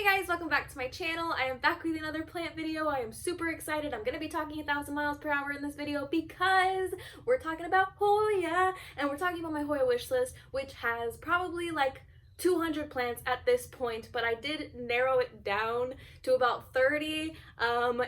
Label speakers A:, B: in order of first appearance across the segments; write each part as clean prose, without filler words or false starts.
A: Hey guys, welcome back to my channel. I am back with another plant video. I am super excited. I'm gonna be talking 1,000 miles per hour in this video because we're talking about Hoya, and we're talking about my Hoya wish list, which has probably like 200 plants at this point, but I did narrow it down to about 30.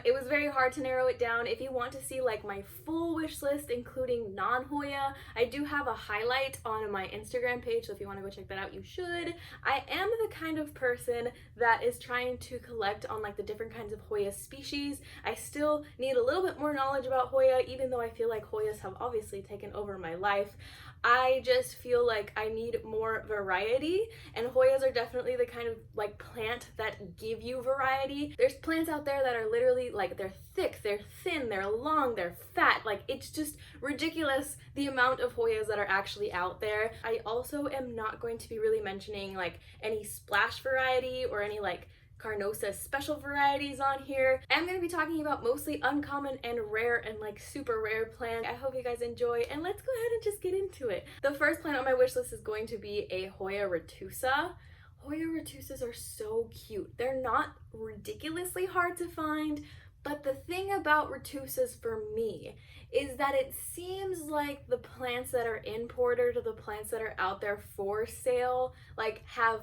A: It was very hard to narrow it down. If you want to see like my full wish list, including non-Hoya, I do have a highlight on my Instagram page, so if you want to go check that out, you should. I am the kind of person that is trying to collect on like the different kinds of Hoya species. I still need a little bit more knowledge about Hoya, even though I feel like Hoyas have obviously taken over my life. I just feel like I need more variety, and Hoyas are definitely the kind of like plant that give you variety. There's plants out there that are literally like, they're thick, they're thin, they're long, they're fat. Like, it's just ridiculous the amount of Hoyas that are actually out there. I also am not going to be really mentioning like any splash variety or any like Ranosa special varieties on here. I'm going to be talking about mostly uncommon and rare and like super rare plants. I hope you guys enjoy, and let's go ahead and just get into it. The first plant on my wish list is going to be a Hoya retusa. Hoya retusas are so cute. They're not ridiculously hard to find, but the thing about retusas for me is that it seems like the plants that are imported or the plants that are out there for sale like have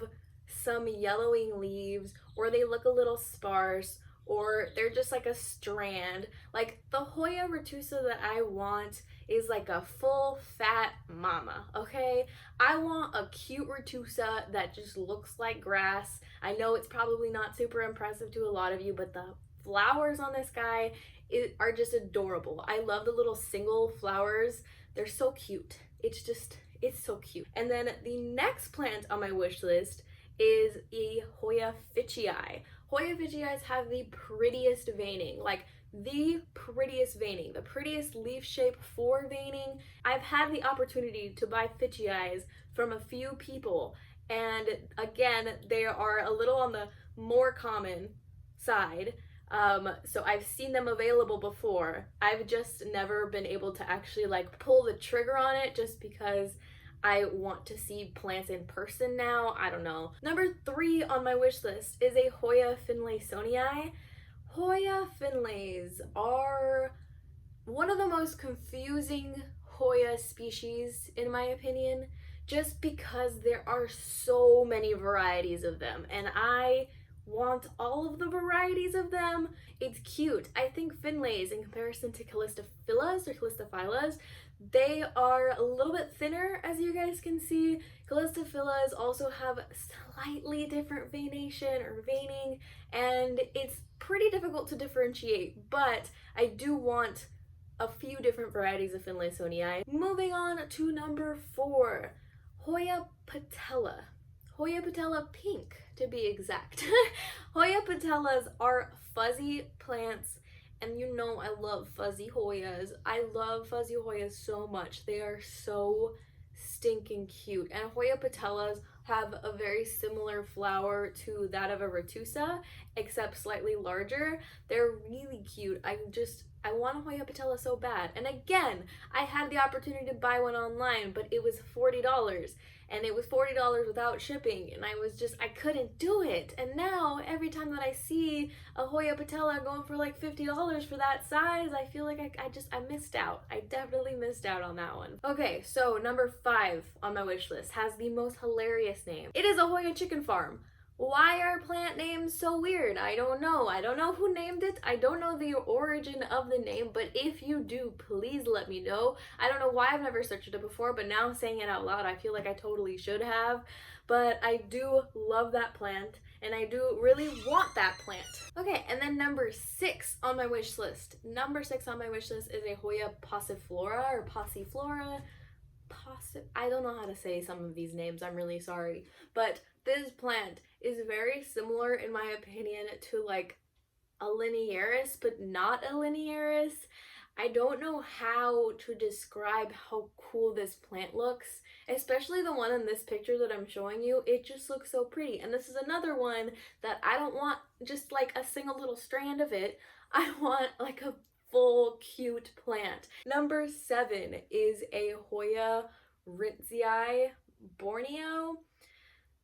A: some yellowing leaves, or they look a little sparse, or they're just like a strand. Like, the Hoya retusa that I want is like a full fat mama, okay? I want a cute retusa that just looks like grass. I know it's probably not super impressive to a lot of you, but the flowers on this guy are just adorable. I love the little single flowers. They're so cute. It's so cute. And then the next plant on my wish list is a Hoya fitchii. Hoya fitchiis have the prettiest veining, like the prettiest veining, the prettiest leaf shape for veining. I've had the opportunity to buy fitchiis from a few people, and again, they are a little on the more common side. So I've seen them available before. I've just never been able to actually like pull the trigger on it, just because I want to see plants in person now. I don't know. Number 3 on my wish list is a Hoya finlaysonii. Hoya finlays are one of the most confusing Hoya species in my opinion, just because there are so many varieties of them, and I want all of the varieties of them. It's cute. I think finlays, in comparison to calistophylas, they are a little bit thinner, as you guys can see. Calistophylas also have slightly different veination or veining, and it's pretty difficult to differentiate, but I do want a few different varieties of finlaysonii. Moving on to number 4, Hoya patella. Hoya patella pink, to be exact. Hoya patellas are fuzzy plants, and you know I love fuzzy Hoyas. I love fuzzy Hoyas so much. They are so stinking cute. And Hoya patellas have a very similar flower to that of a retusa, except slightly larger. They're really cute. I want a Hoya patella so bad. And again, I had the opportunity to buy one online, but it was $40. And it was $40 without shipping, and I couldn't do it. And now every time that I see a Hoya patella going for like $50 for that size, I feel like I missed out. I definitely missed out on that one. Okay, so number 5 on my wish list has the most hilarious name. It is a Hoya chicken farm. Why are plant names so weird? I don't know. I don't know who named it. I don't know the origin of the name, but if you do, please let me know. I don't know why I've never searched it before, but now saying it out loud, I feel like I totally should have. But I do love that plant, and I do really want that plant. Okay, and then number 6 on my wish list. Number 6 on my wish list is a Hoya pauciflora or pauciflora. I don't know how to say some of these names, I'm really sorry, but this plant is very similar in my opinion to like a linearis, but not a linearis. I don't know how to describe how cool this plant looks, especially the one in this picture that I'm showing you. It just looks so pretty, and this is another one that I don't want just like a single little strand of it. I want like a full cute plant. Number 7 is a Hoya rintzii Borneo.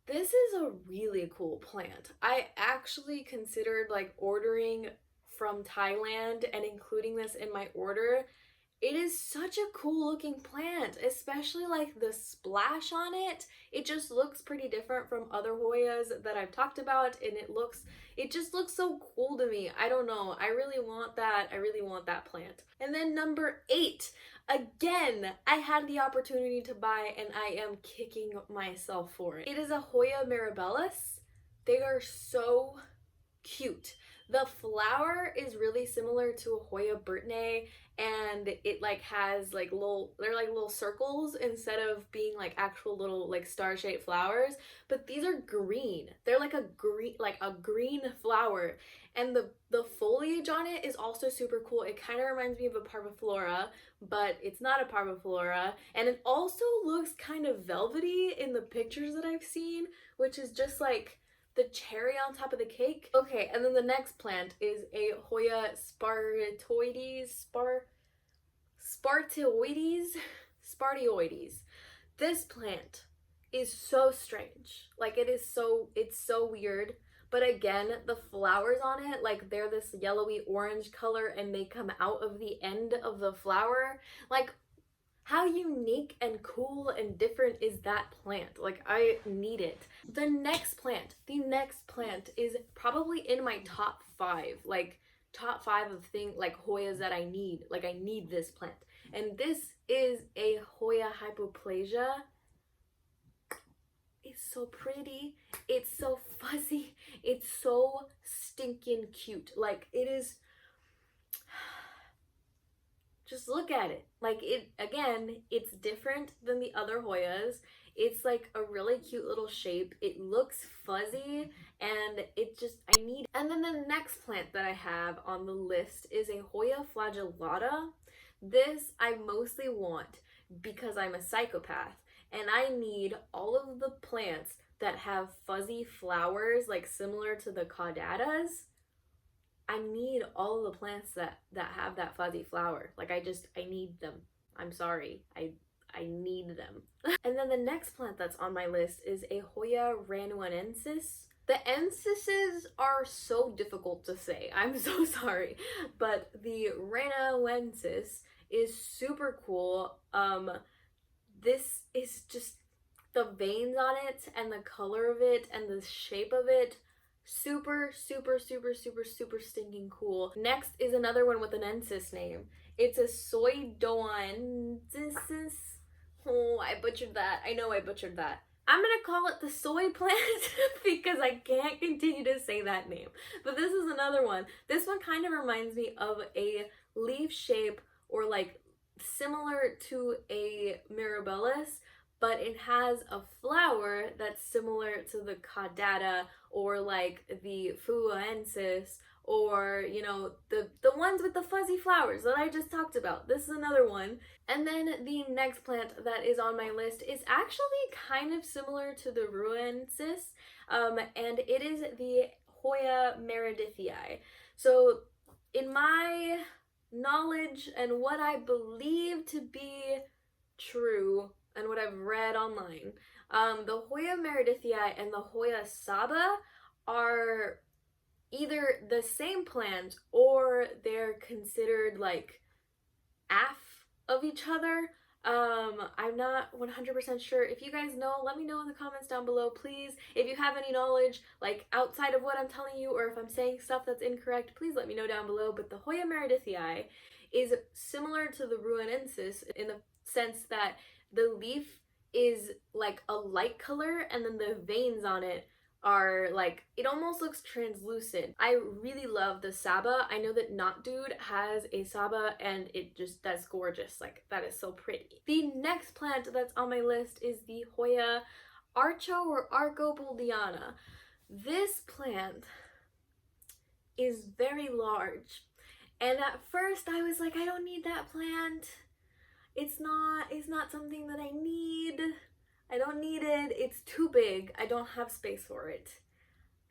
A: This is a really cool plant. I actually considered like ordering from Thailand and including this in my order. It is such a cool looking plant, especially like the splash on it. It just looks pretty different from other Hoyas that I've talked about, and it just looks so cool to me. I don't know. I really want that. I really want that plant. And then number 8. Again, I had the opportunity to buy and I am kicking myself for it. It is a Hoya Marabellis. They are so cute. The flower is really similar to a Hoya Borneo, and it like has like they're like little circles instead of being like actual little like star-shaped flowers, but these are green. They're like a green flower, and the foliage on it is also super cool. It kind of reminds me of a parviflora, but it's not a parviflora, and it also looks kind of velvety in the pictures that I've seen, which is just like the cherry on top of the cake. Okay, and then the next plant is a Hoya spartioides. This plant is so strange. Like it's so weird. But again, the flowers on it, like they're this yellowy orange color and they come out of the end of the flower. Like, how unique and cool and different is that plant? Like, I need it. The next plant is probably in my top 5, like top 5 of like Hoyas that I need. Like, I need this plant. And this is a Hoya Hypoplasia. It's so pretty. It's so fuzzy. It's so stinking cute. Like, it is. Just look at it. Like, it, again, it's different than the other Hoyas. It's like a really cute little shape. It looks fuzzy and it just, I need. And then the next plant that I have on the list is a Hoya Flagellata. This I mostly want because I'm a psychopath and I need all of the plants that have fuzzy flowers, like similar to the caudatas. I need all the plants that have that fuzzy flower. Like, I need them. I'm sorry. I need them. And then the next plant that's on my list is a Hoya ranauensis. The ensises are so difficult to say. I'm so sorry. But the ranauensis is super cool. This is just the veins on it and the color of it and the shape of it. Super stinking cool. Next is another one with an ensis name. It's a soidaoendsis. Oh, I butchered that. I know I butchered that. I'm gonna call it the soy plant because I can't continue to say that name. But this is another one. This one kind of reminds me of a leaf shape, or like similar to a mirabilis, but it has a flower that's similar to the caudata or like the fuensis, or you know, the ones with the fuzzy flowers that I just talked about. This is another one. And then the next plant that is on my list is actually kind of similar to the ranauensis, and it is the Hoya Meredithii. So in my knowledge and what I believe to be true and what I've read online, the Hoya Meredithii and the Hoya Sabah are either the same plant or they're considered like half of each other. I'm not 100% sure. If you guys know, let me know in the comments down below, please. If you have any knowledge, like outside of what I'm telling you, or if I'm saying stuff that's incorrect, please let me know down below. But the Hoya Meredithii is similar to the ranauensis in the sense that the leaf is like a light color and then the veins on it are like, it almost looks translucent. I really love the sabah. I know that Not Dude has a sabah and that's gorgeous. Like, that is so pretty. The next plant that's on my list is the Hoya Arch or archoboldiana. This plant is very large. And at first I was like, I don't need that plant. It's not something that I need. I don't need it. It's too big. I don't have space for it.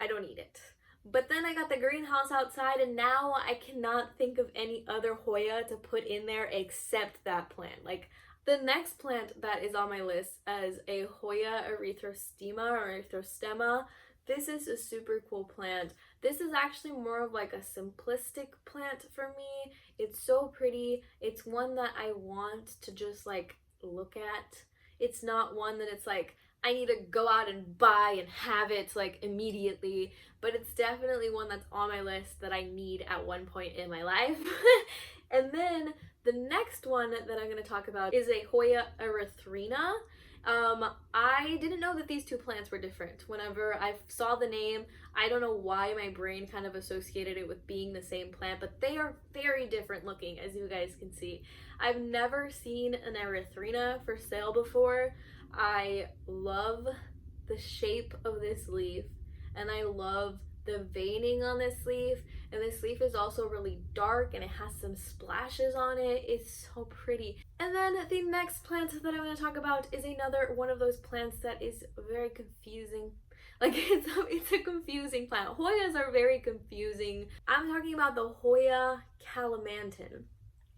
A: I don't need it. But then I got the greenhouse outside and now I cannot think of any other Hoya to put in there except that plant. Like, The next plant that is on my list is a Hoya erythrostemma or erythrostemma. This is a super cool plant. This is actually more of like a simplistic plant for me. It's so pretty. It's one that I want to just like look at. It's not one that it's like I need to go out and buy and have it like immediately, but it's definitely one that's on my list that I need at one point in my life. And then the next one that I'm going to talk about is a Hoya erythrina. I didn't know that these two plants were different. Whenever I saw the name, I don't know why my brain kind of associated it with being the same plant, but they are very different looking, as you guys can see. I've never seen an erythrina for sale before. I love the shape of this leaf, and I love the veining on this leaf, and this leaf is also really dark and it has some splashes on it. It's so pretty. And then the next plant that I'm going to talk about is another one of those plants that is very confusing. Like it's a confusing plant. Hoyas are very confusing. I'm talking about the Hoya calamantin.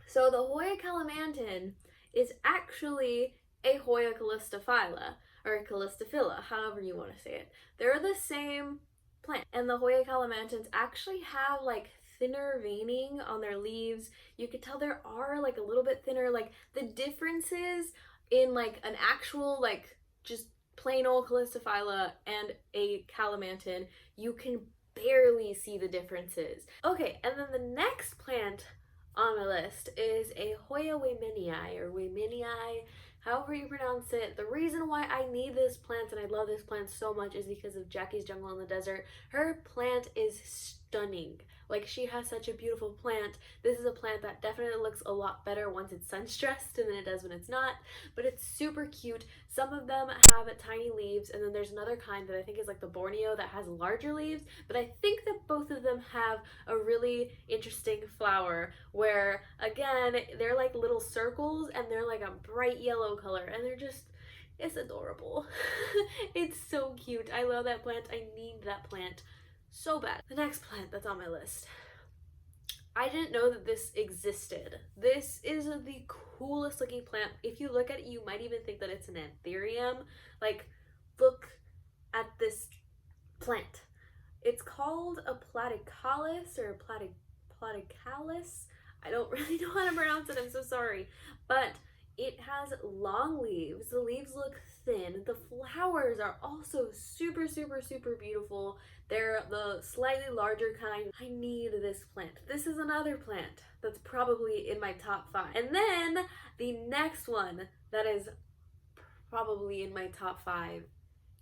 A: So the Hoya calamantin is actually a Hoya calistophylla, or calistophylla, however you want to say it. They're the same plant, and the Hoya calamantins actually have like thinner veining on their leaves. You could tell there are like a little bit thinner, like the differences in like an actual like just plain old calistophylla and a calamantin, you can barely see the differences. Okay, and then the next plant on my list is a Hoya Waymenii or Waymenii, however you pronounce it. The reason why I need this plant and I love this plant so much is because of Jackie's Jungle in the Desert. Her plant is stunning. Like, she has such a beautiful plant. This is a plant that definitely looks a lot better once it's sun stressed than it does when it's not, but it's super cute. Some of them have tiny leaves, and then there's another kind that I think is like the Borneo that has larger leaves, but I think that both of them have a really interesting flower where, again, they're like little circles and they're like a bright yellow color, and they're just, it's adorable. It's so cute. I love that plant. I need that plant so bad. The next plant that's on my list, I didn't know that this existed. This is the coolest looking plant. If you look at it, you might even think that it's an anthurium. Like, look at this plant. It's called a platycallis or platycallis. I don't really know how to pronounce it, I'm so sorry. But it has long leaves. The leaves look thin. The flowers are also super, super, super beautiful. They're the slightly larger kind. I need this plant. This is another plant that's probably in my top 5. And then the next one that is probably in my top 5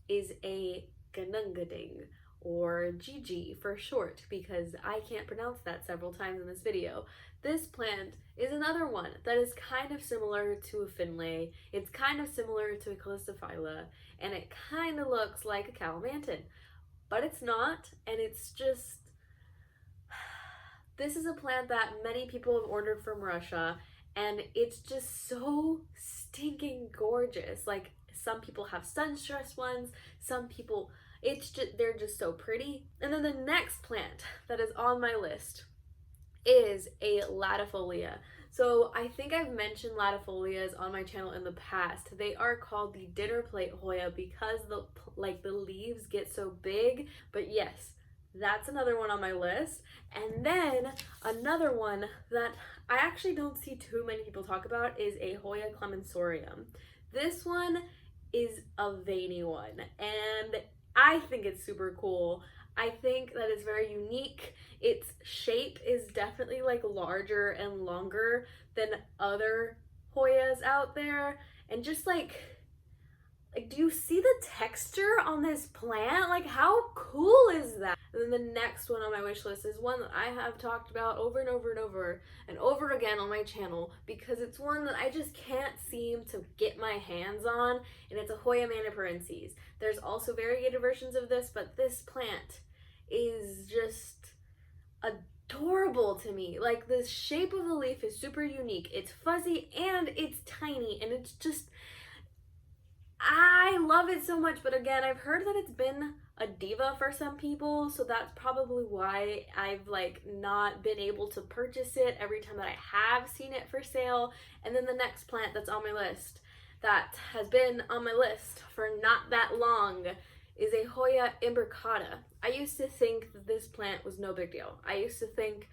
A: is a ganungading, or Gigi for short, because I can't pronounce that several times in this video. This plant is another one that is kind of similar to a finlay. It's kind of similar to a calistophylla, and it kind of looks like a calamantin, but it's not, and it's just... This is a plant that many people have ordered from Russia, and it's just so stinking gorgeous. Like, some people have sun-stressed ones, some people... they're just so pretty. And then the next plant that is on my list is a latifolia. So I think I've mentioned latifolias on my channel in the past. They are called the dinner plate Hoya because the leaves get so big. But yes, that's another one on my list. And then another one that I actually don't see too many people talk about is a Hoya clemensorium. This one is a veiny one, and I think it's super cool. I think that it's very unique. Its shape is definitely like larger and longer than other Hoyas out there. And just like, do you see the texture on this plant? Like, how cool is that? And then the next one on my wish list is one that I have talked about over and over and over and over again on my channel, because it's one that I just can't seem to get my hands on, and it's a Hoya meredithii. There's also variegated versions of this, but this plant is just adorable to me. Like, the shape of the leaf is super unique. It's fuzzy and it's tiny, and it's just... I love it so much, but again, I've heard that it's been a diva for some people, so that's probably why I've like not been able to purchase it every time that I have seen it for sale. And then the next plant that's on my list, that has been on my list for not that long, is a Hoya imbricata. I used to think that this plant was no big deal. I used to think,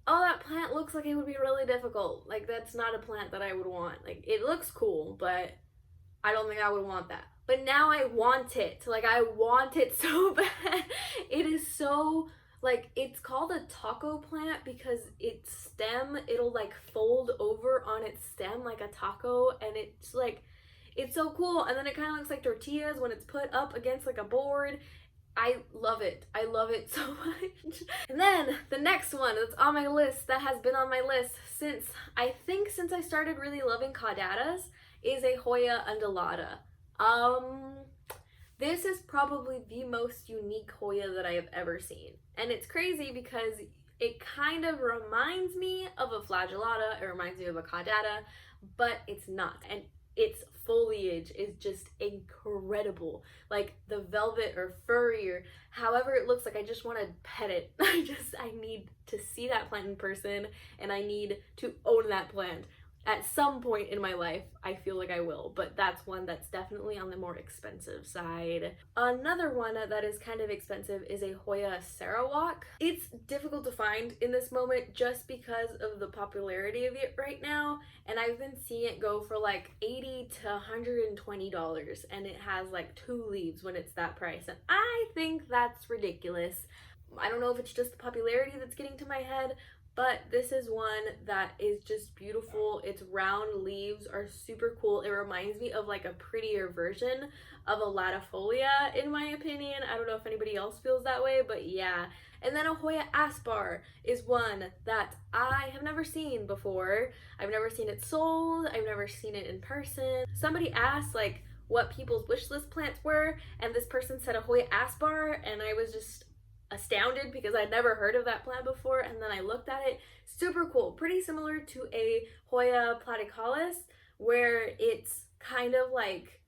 A: oh, that plant looks like it would be really difficult. Like, that's not a plant that I would want. Like, it looks cool, but I don't think I would want that. But now I want it. Like, I want it so bad. It is so, like, it's called a taco plant because its stem, it'll like fold over on its stem like a taco, and it's like, it's so cool. And then it kind of looks like tortillas when it's put up against like a board. I love it. I love it so much. And then the next one that's on my list, that has been on my list since I started really loving caudatas, is a Hoya undulata. This is probably the most unique Hoya that I have ever seen. And it's crazy because it kind of reminds me of a flagellata, it reminds me of a caudata, but it's not. And its foliage is just incredible. Like the velvet or furry or however it looks, like I just want to pet it. I need to see that plant in person, and I need to own that plant. At some point in my life, I feel like I will, but that's one that's definitely on the more expensive side. Another one that is kind of expensive is a Hoya Sarawak. It's difficult to find in this moment just because of the popularity of it right now, and I've been seeing it go for like $80 to $120, and it has like 2 leaves when it's that price, and I think that's ridiculous. I don't know if it's just the popularity that's getting to my head, but this is one that is just beautiful. Its round leaves are super cool. It reminds me of like a prettier version of a latifolia in my opinion. I don't know if anybody else feels that way, but yeah. And then a Hoya Assbar is one that I have never seen before. I've never seen it sold. I've never seen it in person. Somebody asked like what people's wish list plants were, and this person said a Hoya Assbar, and I was just astounded because I'd never heard of that plant before. And then I looked at it. Super cool, pretty similar to a Hoya platycalis, where it's kind of like,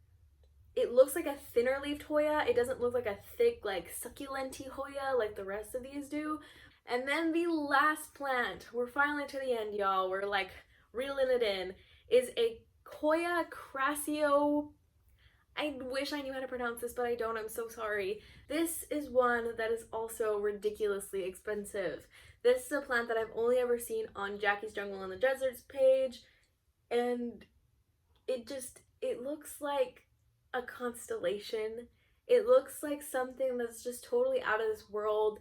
A: it looks like a thinner leafed Hoya. It doesn't look like a thick like succulent-y Hoya like the rest of these do. And then the last plant, we're finally to the end, y'all, we're like reeling it in, is a Hoya Crashy. I wish I knew how to pronounce this, but I don't. I'm so sorry. This is one that is also ridiculously expensive. This is a plant that I've only ever seen on Jackie's Jungle in the Deserts page, and it looks like a constellation. It looks like something that's just totally out of this world.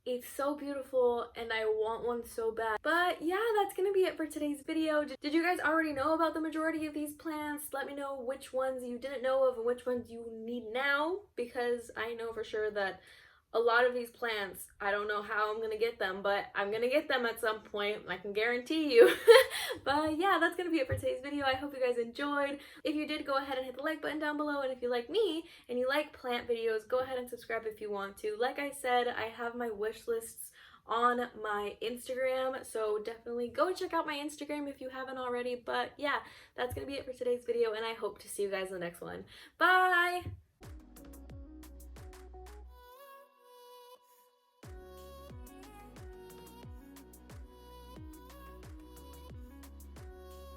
A: It's so beautiful, and I want one so bad. But yeah, that's gonna be it for today's video. Did you guys already know about the majority of these plants? Let me know which ones you didn't know of and which ones you need now, because I know for sure that a lot of these plants, I don't know how I'm gonna get them, but I'm gonna get them at some point, I can guarantee you. But yeah, that's gonna be it for today's video. I hope you guys enjoyed. If you did, go ahead and hit the like button down below, and if you like me and you like plant videos, go ahead and subscribe if you want to. Like I said, I have my wish lists on my Instagram, so definitely go check out my Instagram if you haven't already. But yeah, that's gonna be it for today's video, and I hope to see you guys in the next one. Bye!